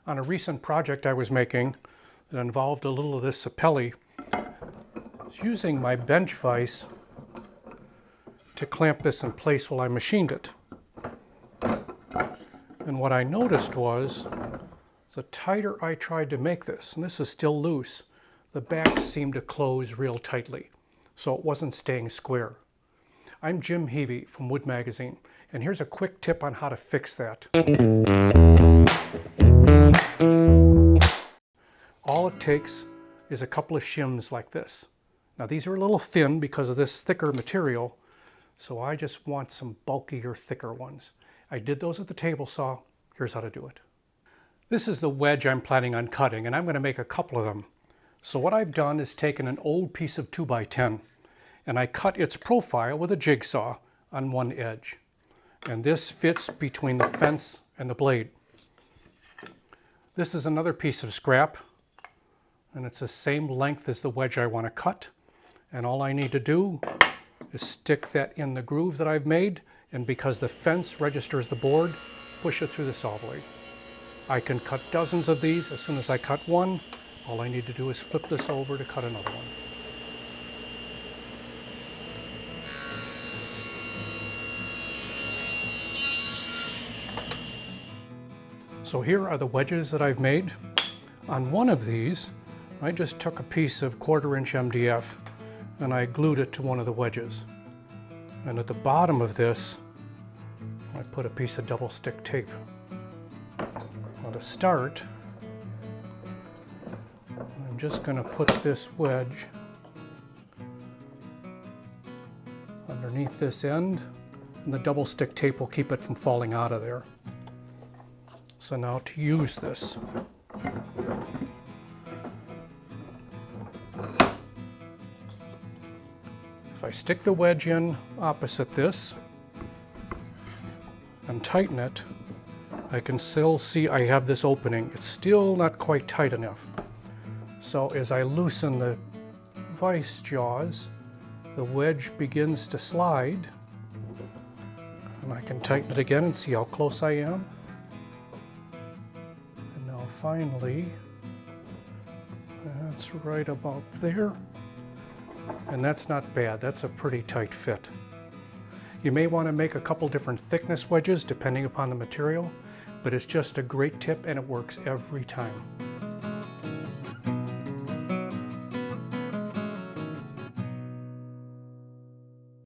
On a recent project I was making that involved a little of this sapelli, I was using my bench vise to clamp this in place while I machined it. And what I noticed was, the tighter I tried to make this, and this is still loose, the back seemed to close real tightly, so it wasn't staying square. I'm Jim Heavey from Wood Magazine, and here's a quick tip on how to fix that. All it takes is a couple of shims like this. Now these are a little thin because of this thicker material, so I just want some bulkier, thicker ones. I did those at the table saw. Here's how to do it. This is the wedge I'm planning on cutting, and I'm going to make a couple of them. So what I've done is taken an old piece of 2x10, and I cut its profile with a jigsaw on one edge. And this fits between the fence and the blade. This is another piece of scrap, and it's the same length as the wedge I want to cut. And all I need to do is stick that in the groove that I've made, and because the fence registers the board, push it through the saw blade. I can cut dozens of these. As soon as I cut one, all I need to do is flip this over to cut another one. So here are the wedges that I've made. On one of these, I just took a piece of 1/4" MDF and I glued it to one of the wedges. And at the bottom of this, I put a piece of double stick tape. Now to start, I'm just going to put this wedge underneath this end, and the double stick tape will keep it from falling out of there. So now to use this, if I stick the wedge in opposite this and tighten it, I can still see I have this opening. It's still not quite tight enough. So as I loosen the vise jaws, the wedge begins to slide, and I can tighten it again and see how close I am. And now finally, that's right about there. And that's not bad. That's a pretty tight fit. You may want to make a couple different thickness wedges depending upon the material, but it's just a great tip and it works every time.